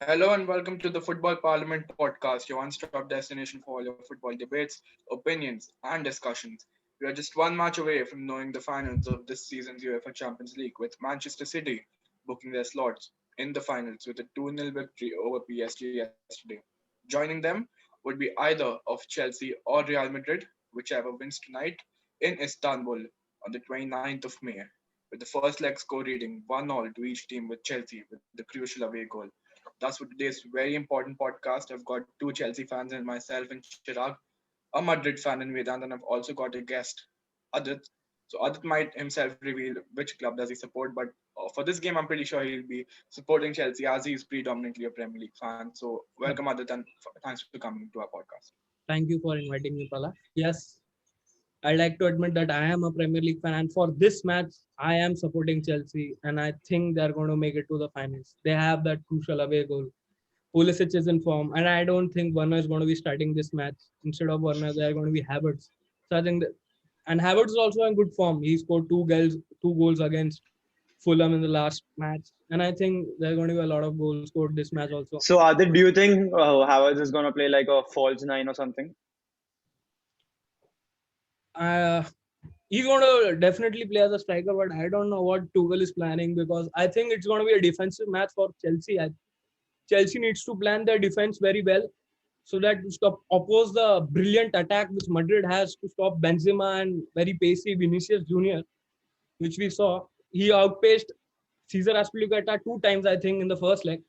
Hello and welcome to the Football Parliament podcast, your one stop destination for all your football debates, opinions, and discussions. We are just one match away from knowing the finals of this season's UEFA Champions League, with Manchester City booking their slots in the finals with a 2-0 victory over PSG yesterday. Joining them would be either of Chelsea or Real Madrid, whichever wins tonight, in Istanbul on the 29th of May, with the first leg score reading 1-0 to each team, with Chelsea with the crucial away goal. That's for today's very important podcast. I've got two Chelsea fans and myself and Chirag, a Madrid fan and Vedant, and I've also got a guest, Adit. So Adit might himself reveal which club does he support, but for this game, I'm pretty sure he'll be supporting Chelsea as he's predominantly a Premier League fan. So welcome, Adit, and thanks for coming to our podcast. Thank you for inviting me, Pala. Yes, I like to admit that I am a Premier League fan, and for this match, I am supporting Chelsea, and I think they're going to make it to the finals. They have that crucial away goal. Pulisic is in form, and I don't think Werner is going to be starting this match. Instead of Werner, they're going to be Havertz. So I think that, and Havertz is also in good form. He scored two goals against Fulham in the last match, and I think there are going to be a lot of goals scored this match also. So, Adit, do you think Havertz is going to play like a false nine or something? Uh, he's going to definitely play as a striker, but I don't know what Tuchel is planning because I think it's going to be a defensive match for Chelsea. Chelsea needs to plan their defense very well so that to stop oppose the brilliant attack which Madrid has to stop Benzema and very pacey Vinicius Junior, which we saw. He outpaced Cesar Azpilicueta two times, I think, in the first leg.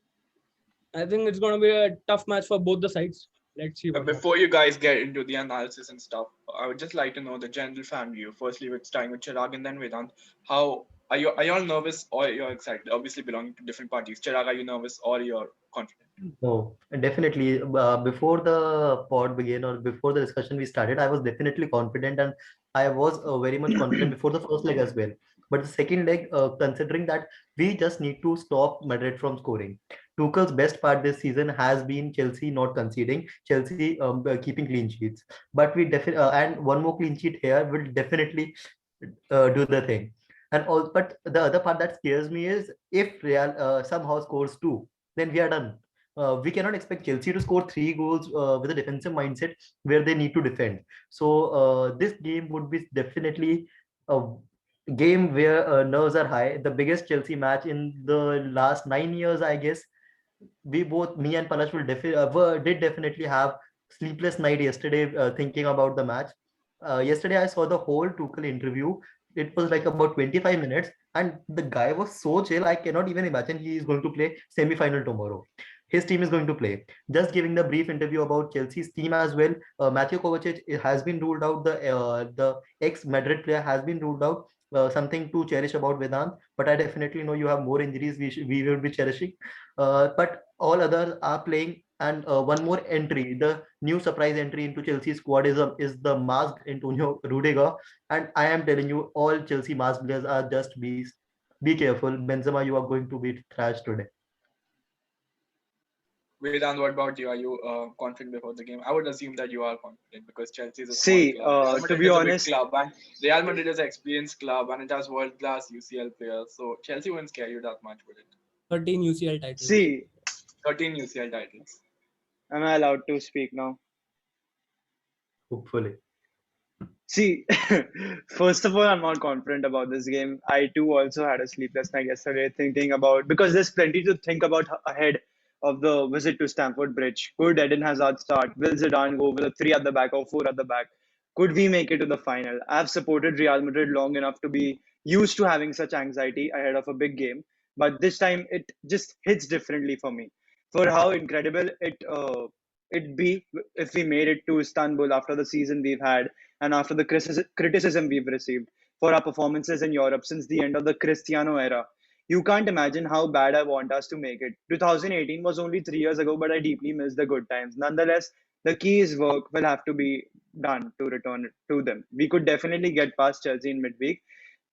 I think it's going to be a tough match for both the sides. Let's see. Before you guys get into the analysis and stuff, I would just like to know the general fan view. Firstly, with starting with Chirag and then Vedant. How are you all nervous or you're excited? Obviously, belonging to different parties. Chirag, are you nervous or you're confident? No, definitely. Before the pod began or before the discussion we started, I was definitely confident and I was very much confident before the first leg as well. But the second leg, considering that we just need to stop Madrid from scoring. Tuchel's best part this season has been Chelsea not conceding, Chelsea keeping clean sheets. But we definitely and one more clean sheet here will definitely do the thing. And all, but the other part that scares me is if Real somehow scores two, then we are done. We cannot expect Chelsea to score three goals with a defensive mindset where they need to defend. So this game would be definitely a game where nerves are high. The biggest Chelsea match in the last 9 years, I guess. We both, me and Palash, did definitely have sleepless night yesterday thinking about the match. Yesterday, I saw the whole Tuchel interview. It was like about 25 minutes, and the guy was so chill. I cannot even imagine he is going to play semi-final tomorrow. His team is going to play. Just giving the brief interview about Chelsea's team as well. Matthew Kovacic has been ruled out. The ex-Madrid player has been ruled out. Something to cherish about Vedant, but I definitely know you have more injuries we will be cherishing. But all others are playing. And one more entry, the new surprise entry into Chelsea squad is the masked Antonio Rudiger. And I am telling you, all Chelsea masked players are just beasts. Be careful, Benzema, you are going to be thrashed today. Vedant, what about you? Are you confident before the game? I would assume that you are confident because Chelsea is a small See, club. Real to Madrid be is a big honest, club, and Real Madrid is an experienced club, and it has world-class UCL players. So Chelsea won't scare you that much with it. 13 UCL titles. see, 13 UCL titles. am I allowed to speak now? Hopefully. See, first of all, I'm not confident about this game. I too also had a sleepless night yesterday thinking about because there's plenty to think about ahead of the visit to Stamford Bridge. Could Eden Hazard start? Will Zidane go with a three at the back or four at the back? Could we make it to the final? I've supported Real Madrid long enough to be used to having such anxiety ahead of a big game, but this time it just hits differently for me. For how incredible it be if we made it to Istanbul after the season we've had and after the criticism we've received for our performances in Europe since the end of the Cristiano era. You can't imagine how bad I want us to make it. 2018 was only 3 years ago, but I deeply miss the good times. Nonetheless, the key is work will have to be done to return it to them. We could definitely get past Chelsea in midweek,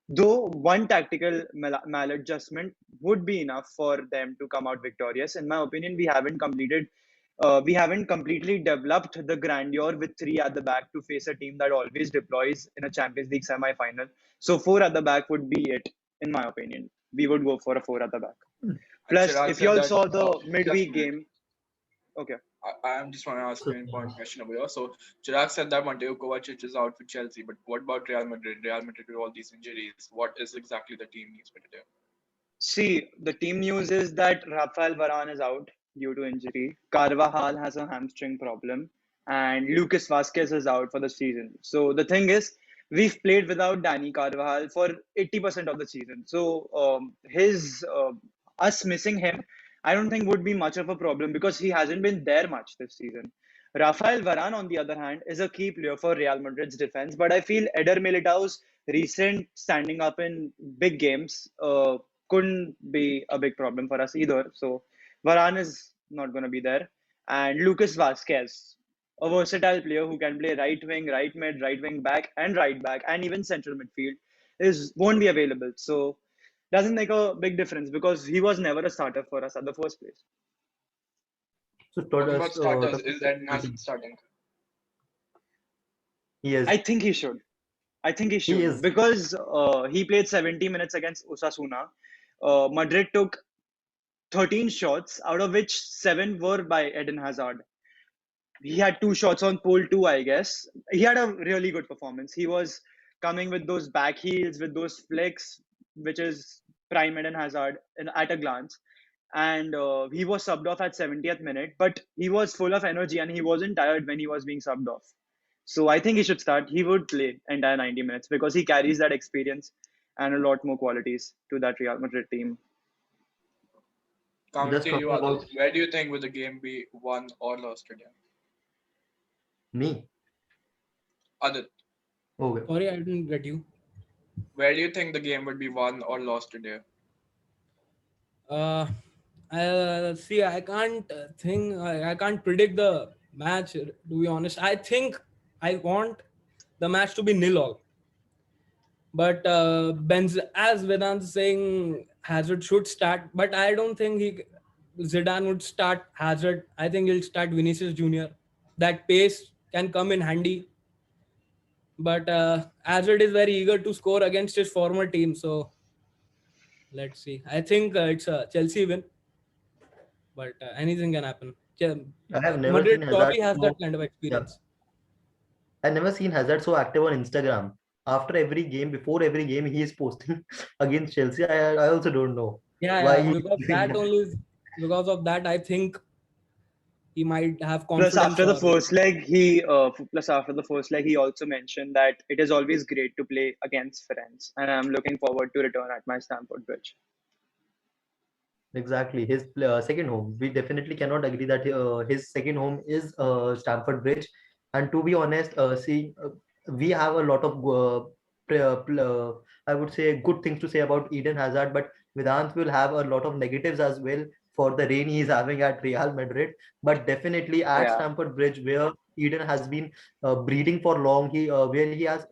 though one tactical maladjustment would be enough for them to come out victorious. In my opinion, we haven't completely developed the grandeur with three at the back to face a team that always deploys in a Champions League semi-final. So four at the back would be it, in my opinion. We would go for a four at the back. Plus, Chirag if you said all that, saw the just a midweek minute. game, okay. I'm just want to ask So, you an important question over here. So Chirag said that Mateo Kovacic is out for Chelsea, but what about Real Madrid? Real Madrid with all these injuries, what is exactly the team needs for today? See, the team news is that Rafael Varane is out due to injury. Carvajal has a hamstring problem, and Lucas Vasquez is out for the season. So the thing is, we've played without Danny Carvajal for 80% of the season. So his us missing him, I don't think would be much of a problem because he hasn't been there much this season. Rafael Varane, on the other hand, is a key player for Real Madrid's defense, but I feel Eder Militao's recent standing up in big games couldn't be a big problem for us either. So Varane is not going to be there. And Lucas Vasquez, a versatile player who can play right wing, right mid, right wing back, and even central midfield, is won't be available. So doesn't make a big difference because he was never a starter for us at the first place. so Talking about starters, talking is about Eden Hazard starting? he is I think he should. I think he he should is because he played 70 minutes against Osasuna. Madrid took 13 shots, out of which 7 were by Eden Hazard. He had 2 shots on pole too, I guess. He had a really good performance. He was coming with those back heels, with those flicks, which is prime Eden Hazard at a glance. And he was subbed off at 70th minute, but he was full of energy and he wasn't tired when he was being subbed off. So I think he should start. He would play entire 90 minutes because he carries that experience and a lot more qualities to that Real Madrid team. Coming just to you, talking Adit, about where do you think will the game be won or lost today? me. Adit, Okay. Sorry, I didn't get you. where do you think the game would be won or lost today? Uh, see, I can't think. I can't predict the match. To be honest, I think I want the match to be nil all. But Benz, as Vedant's saying, Hazard should start. But I don't think Zidane would start Hazard. I think he'll start Vinicius Junior. That pace can come in handy. But Hazard is very eager to score against his former team. So let's see. I think it's a Chelsea win, but anything can happen. I have never Madrid seen Hazard surely has that so kind of yeah. experience. I never seen Hazard so active on Instagram. After every game, before every game, he is posting against Chelsea. I also don't know Yeah, why yeah. he is Because doing that that. only, because of that, I think he might have Plus, confidence after the or first leg, he also mentioned that it is always great to play against friends, and I'm looking forward to return at my Stamford Bridge. Exactly. His second home. We definitely cannot agree that his second home is Stamford Bridge. And to be honest, we have a lot of, I would say, good things to say about Eden Hazard, but Vedant will have a lot of negatives as well for the reign he is having at Real Madrid. But definitely at Yeah, Stamford Bridge, where Eden has been breeding for long, where he has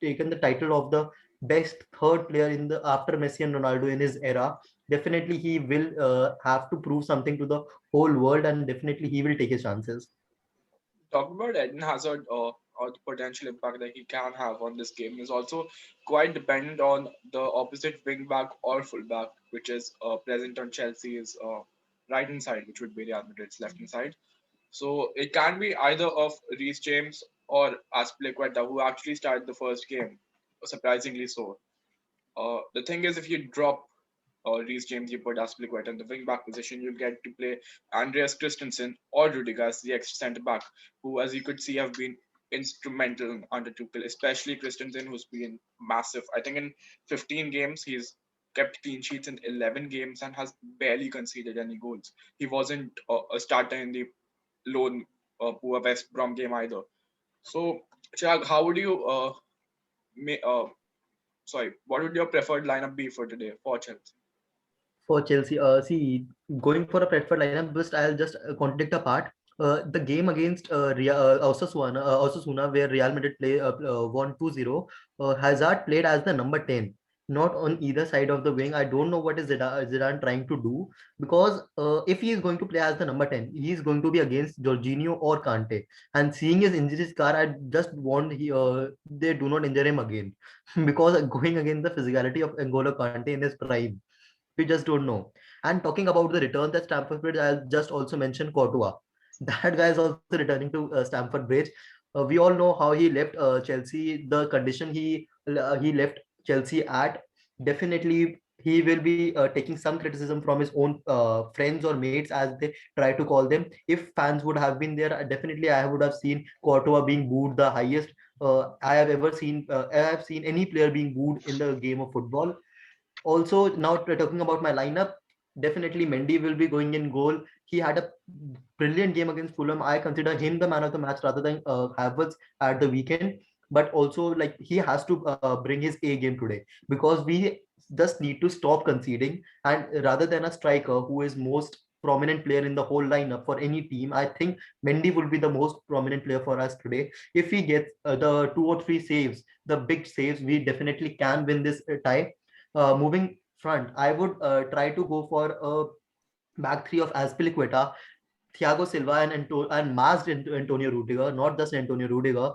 taken the title of the best third player in the after Messi and Ronaldo in his era. Definitely he will have to prove something to the whole world, and definitely he will take his chances. Talking about Eden Hazard or the potential impact that he can have on this game is also quite dependent on the opposite wing back or full back, which is present on Chelsea's right hand side, which would be Real Madrid's left hand side. So it can be either of Reece James or Azpilicueta, who actually started the first game, surprisingly so. The thing is, if you drop Reece James, you put Azpilicueta in the wing back position, you'll get to play Andreas Christensen or Rudiger as the extra centre back, who, as you could see, have been instrumental under Tuchel, especially Christensen, who's been massive. I think in 15 games, he's kept clean sheets in 11 games and has barely conceded any goals. He wasn't a starter in the lone poor West Brom game either. So, Chirag, how would you what would your preferred lineup be for today for Chelsea? For Chelsea, see, going for a Brentford lineup, I'll just contradict a part. The game against Osasuna, where Real Madrid won 2-0, Hazard played as the number 10, not on either side of the wing. I don't know what is Zidane trying to do, because if he is going to play as the number 10, he is going to be against Jorginho or Kante. And seeing his injury scar, I just want they do not injure him again, because going against the physicality of N'Golo Kante in his prime, we just don't know. And talking about the returns at Stamford Bridge, I'll just also mention Courtois. That guy is also returning to Stamford Bridge. We all know how he left Chelsea, the condition he left Chelsea at. Definitely, he will be taking some criticism from his own friends or mates, as they try to call them. If fans would have been there, definitely I would have seen Courtois being booed the highest I have ever seen. I have seen any player being booed in the game of football. Also, now talking about my lineup, definitely Mendy will be going in goal. He had a brilliant game against Fulham. I consider him the man of the match rather than Havertz at the weekend. But also, like, he has to bring his A game today, because we just need to stop conceding. And rather than a striker who is most prominent player in the whole lineup for any team, I think Mendy will be the most prominent player for us today. If he gets the 2 or 3 saves, the big saves, we definitely can win this tie. Moving front, I would try to go for a back three of Azpilicueta, Thiago Silva, and masked Antonio Rudiger, not just Antonio Rudiger.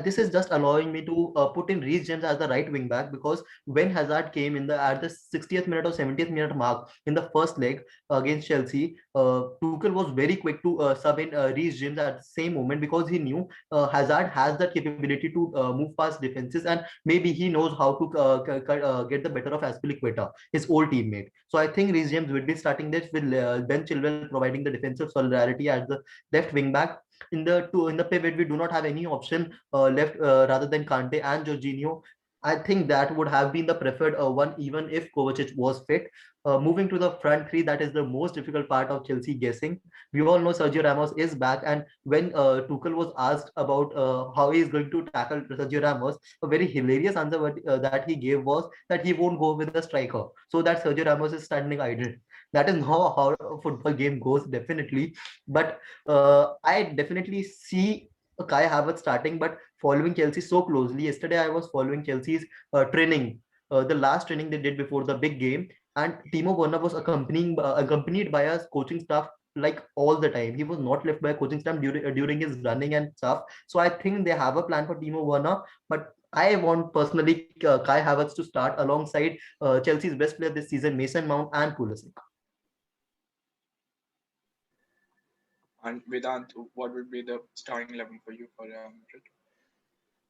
This is just allowing me to put in Reece James as the right wing back, because when Hazard came in the at the 60th minute or 70th minute mark in the first leg against Chelsea, Tuchel was very quick to sub in Reece James at the same moment, because he knew Hazard has that capability to move past defenses, and maybe he knows how to get the better of Azpilicueta, his old teammate. So I think Reece James will be starting this with Ben Chilwell providing the defensive solidarity as the left wing back. In the pivot, we do not have any option left rather than Kante and Jorginho. I think that would have been the preferred one, even if Kovacic was fit. Moving to the front three, that is the most difficult part of Chelsea guessing. We all know Sergio Ramos is back, and when Tuchel was asked about how he is going to tackle Sergio Ramos, a very hilarious answer that he gave was that he won't go with a striker, so that Sergio Ramos is standing idle. That is not how a football game goes, definitely. But I definitely see Kai Havertz starting, but following Chelsea so closely. Yesterday, I was following Chelsea's training, the last training they did before the big game, and Timo Werner was accompanied by a coaching staff like all the time. He was not left by a coaching staff during his running and stuff. So I think they have a plan for Timo Werner, but I want personally Kai Havertz to start alongside Chelsea's best player this season, Mason Mount and Pulisic. And Vedant, what would be the starting 11 for you for Real Madrid?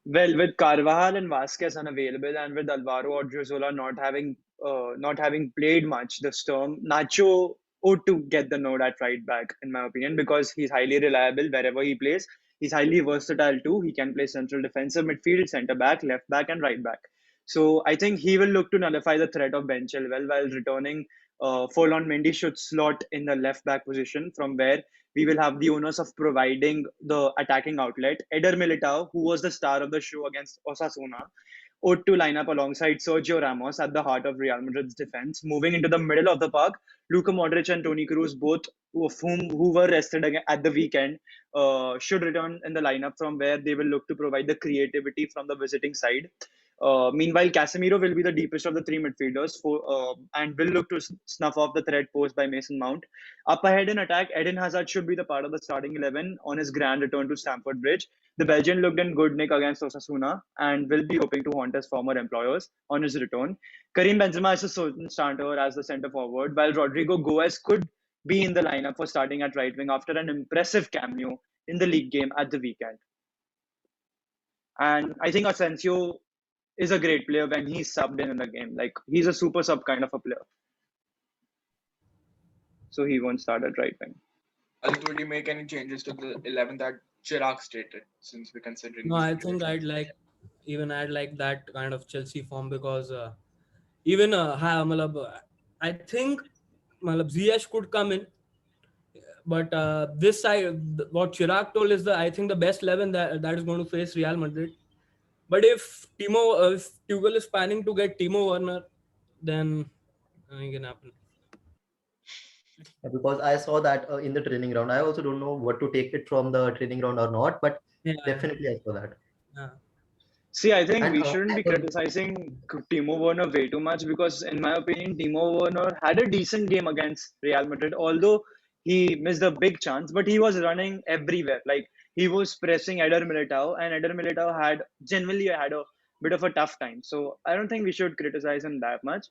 Well, with Carvajal and Vasquez unavailable, and with Alvaro Odriozola not having played much this term, Nacho ought to get the nod at right back, in my opinion, because he's highly reliable wherever he plays. He's highly versatile too. He can play central defensive midfield, centre back, left back, and right back. So I think he will look to nullify the threat of Ben Chilwell while returning. Forlon Mendy should slot in the left back position, from where we will have the onus of providing the attacking outlet. Eder Militao, who was the star of the show against Osasuna, ought to line up alongside Sergio Ramos at the heart of Real Madrid's defense. Moving into the middle of the park, Luka Modric and Toni Kroos, both of who were rested at the weekend, should return in the lineup, from where they will look to provide the creativity from the visiting side. Meanwhile, Casemiro will be the deepest of the three midfielders and will look to snuff off the threat posed by Mason Mount. Up ahead in attack, Eden Hazard should be the part of the starting 11 on his grand return to Stamford Bridge. The Belgian looked in good nick against Osasuna and will be hoping to haunt his former employers on his return. Karim Benzema is a certain starter as the centre forward, while Rodrigo Goes could be in the lineup for starting at right wing after an impressive cameo in the league game at the weekend. And I think Asensio is a great player when he's subbed in the game. Like, he's a super sub kind of a player. So he won't start at right wing. Alit, would you make any changes to the 11 that Chirag stated, since we're considering No, these I think I'd like that kind of Chelsea form, because even I think Ziyech could come in, but this side, what Chirag told is I think the best 11 that is going to face Real Madrid. But if Tuchel is planning to get Timo Werner, then anything can happen. Because I saw that in the training ground. I also don't know what to take it from the training ground or not, but Yeah, definitely I saw that. yeah. See, I think And we shouldn't be criticizing Timo Werner way too much, because, in my opinion, Timo Werner had a decent game against Real Madrid, although he missed a big chance, but he was running everywhere. Like, he was pressing Eder Militao, and Eder Militao had a bit of a tough time. So I don't think we should criticize him that much.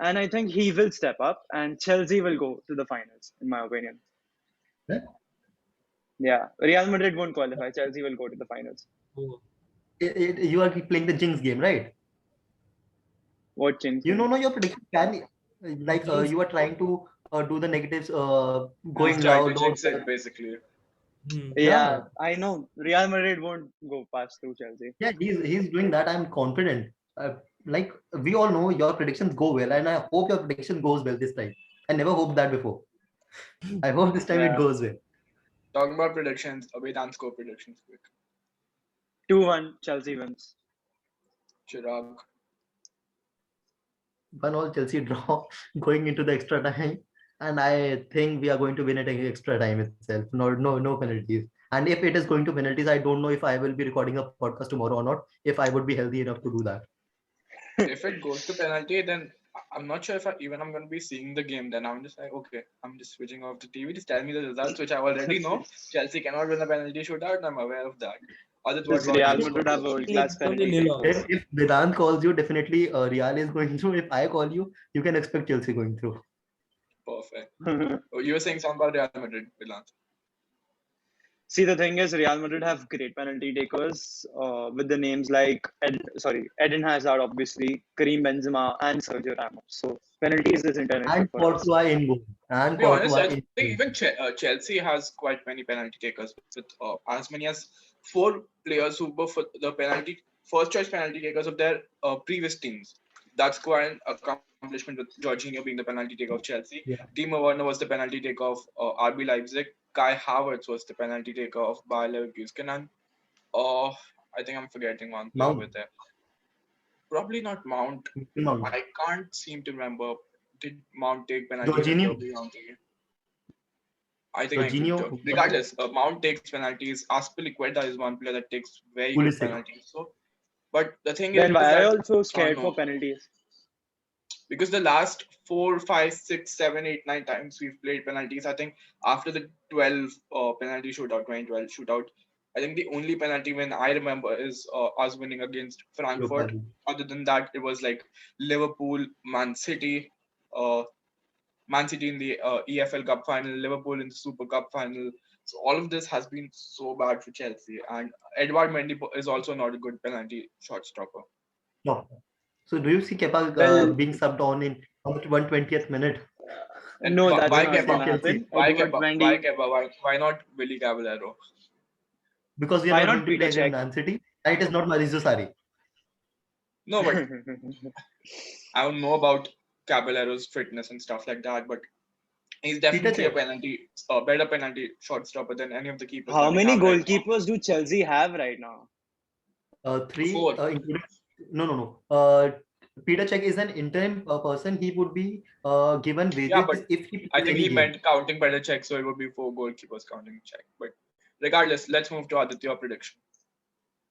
and I think he will step up, and Chelsea will go to the finals, in my opinion. Yeah. Yeah, Real Madrid won't qualify. Chelsea will go to the finals. Oh. You are playing the jinx game, right? What change? You know, no, your prediction can like Jinx. you are trying to do the negatives, He's going trying low, to low. jinx it, basically. Hmm. Yeah, I know. Real Madrid won't go past through Chelsea. Yeah, he's doing that. I'm confident. Like we all know, your predictions go well, and I hope your prediction goes well this time. I never hoped that before. I hope this time it Yeah, goes well. Talking about predictions, Vedant score predictions quick. 2-1 Chelsea wins. Chirag, 1-1 Chelsea draw going into the extra time, and I think we are going to win it in extra time itself. No penalties. And if it is going to penalties, I don't know if I will be recording a podcast tomorrow or not. If I would be healthy enough to do that. if it goes to penalty, then I'm not sure if I'm going to be seeing the game. Then I'm just like, okay, I'm just switching off the TV. Just tell me the results, which I already know. Chelsea cannot win a penalty shootout, and I'm aware of that. Adit, what Does about Real you? Madrid have a world-class It's gonna be penalty nil all. takers? If Vedant calls you, definitely Real is going through. If I call you, you can expect Chelsea going through. Perfect. Oh, you were saying something about Real Madrid, Vedant. See, the thing is, Real Madrid have great penalty takers with the names like Eden Hazard, obviously, Karim Benzema, and Sergio Ramos. So penalties is international And for us. Courtois in goal. To And be honest, Courtois I in think goal. even Chelsea has quite many penalty takers with as many as 4 players who were for the first choice penalty takers of their previous teams. That's quite an accomplishment with Jorginho being the penalty taker of Chelsea. Yeah. Timo Werner was the penalty taker of RB Leipzig. Kai Havertz was the penalty taker of Bayer Leverkusen. And I think I'm forgetting one player Mount. over there. Probably not Mount. Mount. I can't seem to remember. Did Mount take penalties at Jorginho. Derby County? I think I could. Jorginho. Regardless, Mount takes penalties. Azpilicueta is one player that takes very good Pulisic. penalties. So, but the thing Then is why are that you also scared no. for penalties? because the last 4, 5, 6, 7, 8, 9 times we've played penalties, I think after the 12 penalty shootout, 2012 shootout, I think the only penalty win I remember is us winning against Frankfurt. Other than that, it was like Liverpool, Man City, Man City in the EFL Cup final, Liverpool in the Super Cup final. So all of this has been so bad for Chelsea, and Edward Mendy is also not a good penalty shot stopper. No. So do you see Kepa Well, being subbed on in 120th minute? And no, that's why not Kepa? gonna Chelsea. happen. Why Edward Kepa? Mendy, Why Kepa? Why not Willy Caballero? Because we are why not not going to Peter play against Cech? Man City. And it is not Maurizio Sarri. No, but I don't know about Caballero's fitness and stuff like that. But he's definitely a better penalty shot stopper than any of the keepers. How that we many have right now. goalkeepers do Chelsea have right now? 3, 4. including no. Peter Cech is an interim person. He would be given wages Yeah, but if he I plays think any he game. meant counting better check, so it would be 4 goalkeepers counting check. But regardless, let's move to Aditya prediction.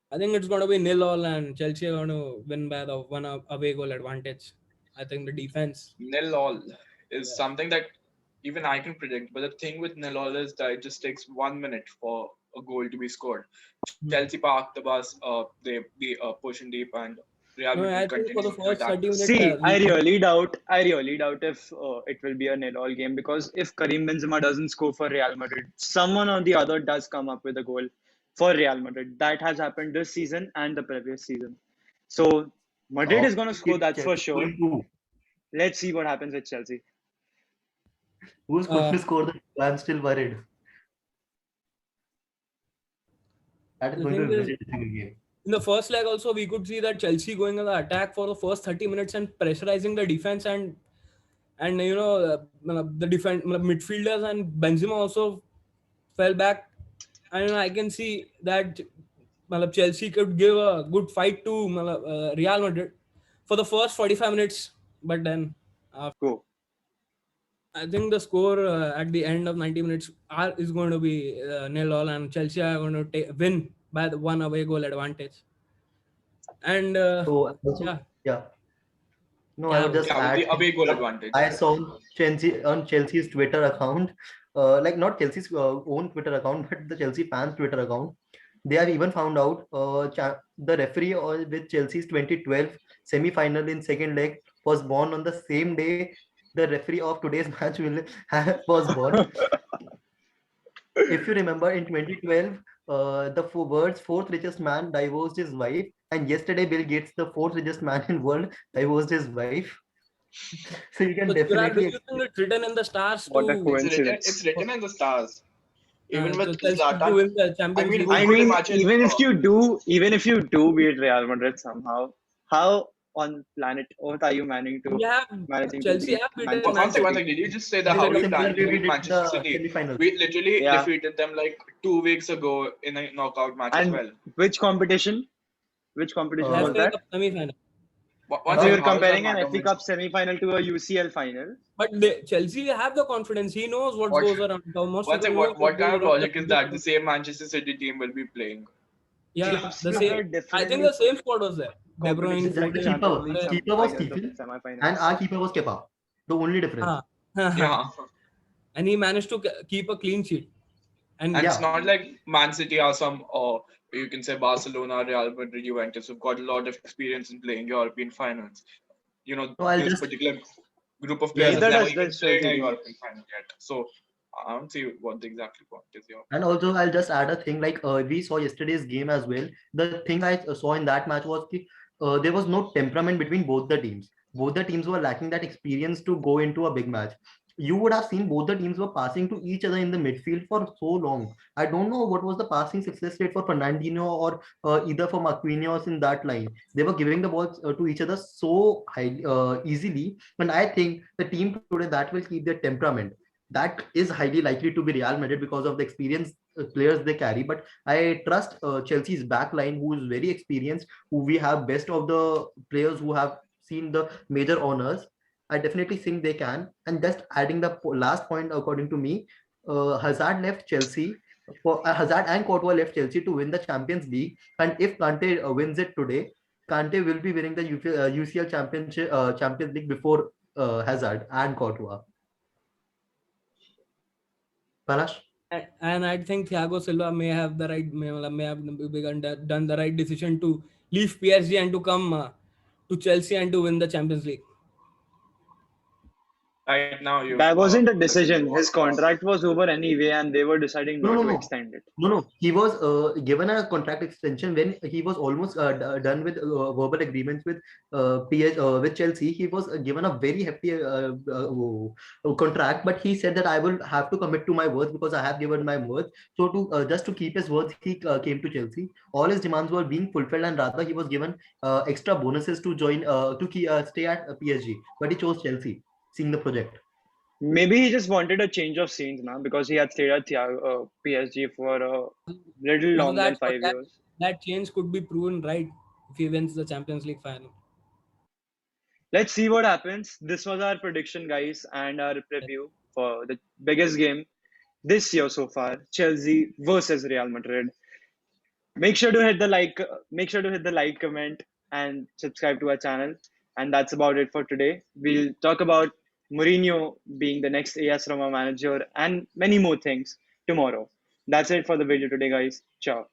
I think it's going to be nil all, and Chelsea are going to win by the one away goal advantage. I think the defense. Nil all is something that even I can predict. But the thing with nil all is that it just takes 1 minute for a goal to be scored. Chelsea park the bus, they be pushing deep, and Real No, I Madrid think for continue the to first attack. 30 minutes. See, I really doubt if it will be a nil-all game, because if Karim Benzema doesn't score for Real Madrid, someone or the other does come up with a goal for Real Madrid. That has happened this season and the previous season. So Madrid is going to score, that's for sure. Let's see what happens with Chelsea. Who's going to score the goal? I'm still worried. That is The going to thing be a is- very difficult game. In the first leg also, we could see that Chelsea going on the attack for the first 30 minutes and pressurizing the defense, and the defense midfielders and Benzema also fell back. And I can see that Chelsea could give a good fight to Real Madrid for the first 45 minutes, but then Go. I think the score at the end of 90 minutes is going to be nil all, and Chelsea are going to win by the 1 away goal advantage. And So also, yeah. No, I would just Yeah, with add. the away goal advantage. I saw Chelsea's Twitter account, like not Chelsea's own Twitter account, but the Chelsea fans Twitter account. They have even found out the referee with Chelsea's 2012 semi-final in second leg was born on the same day the referee of today's match was born. If you remember, in 2012, the world's fourth richest man divorced his wife, and yesterday Bill Gates, the fourth richest man in world, divorced his wife. So you can So Chirag, do definitely you think it's written in the stars What a to coincidence. It's written in the stars. Even so with Chelsea to Zlatan, win the I Champions mean, League? who I could mean, imagine? even if you do beat Real Madrid somehow, how on planet Earth are you managing We to have beat have beaten Manchester One Manchester. second, City? did you just say that it is how very we similar plan to way we beat did Manchester the City? semi-finals. We literally Yeah. defeated them like 2 weeks ago in a knockout match as And well. which competition? Which competition was FA that? Cup semi-final. One So you're second, how does that comparing an matter? FA Cup semi-final to a UCL final. But Chelsea have the confidence. He knows what What? goes around. Thomas One Tuchel second, knows what kind goes of around logic is that? The same Manchester City team will be playing. Yeah, See, the we same. are I think definitely the same squad was there. De Bruyne, competitions Just like the the Foden, Champions keeper. League Mahrez. Keeper was finals, the Stephen, and semi-finals. our keeper was Kepa. The only difference. Yeah. And he managed to keep a clean sheet. And And it's Yeah. not like Man City or some, or you can say Barcelona, Real Madrid, Juventus, who've got a lot of experience in playing European finals. So I'll This just particular group of yeah. players has Neither never does even this played Chelsea a team. European final yet. So I don't see what the exact point is here. And also, I'll just add a thing like we saw yesterday's game as well. The thing I saw in that match was there was no temperament between both the teams. Both the teams were lacking that experience to go into a big match. You would have seen both the teams were passing to each other in the midfield for so long. I don't know what was the passing success rate for Fernandinho or either for Marquinhos in that line. They were giving the balls to each other so high, easily. And I think the team today that will keep their temperament that is highly likely to be Real Madrid because of the experience players they carry. But I trust Chelsea's back line, who is very experienced, who we have best of the players who have seen the major honors. I definitely think they can. And just adding the last point, according to me, Hazard left Chelsea. Hazard and Courtois left Chelsea to win the Champions League. And if Kante wins it today, Kante will be winning the UCL Championship, Champions League before Hazard and Courtois. Palash? and I think Thiago Silva may have the right may have done the right decision to leave PSG and to come to Chelsea and to win the Champions League. Right now, you That wasn't a listen decision. to His contract was over anyway, and they were deciding No, not no, to no. extend it. No. He was given a contract extension when he was almost done with verbal agreements with with Chelsea. He was given a very hefty contract, but he said that I will have to commit to my words because I have given my words. So to just to keep his words, he came to Chelsea. All his demands were being fulfilled, and rather he was given extra bonuses to join stay at PSG. But he chose Chelsea, seeing the project. Maybe he just wanted a change of scenes now because he had stayed at PSG for a little So long than 5 years. that change could be proven right if he wins the Champions League final. Let's see what happens. This was our prediction, guys, and our preview for the biggest game this year so far: Chelsea versus Real Madrid. Make sure to hit the like, comment, and subscribe to our channel. And that's about it for today. We'll talk about Mourinho being the next AS Roma manager and many more things tomorrow. That's it for the video today, guys. Ciao.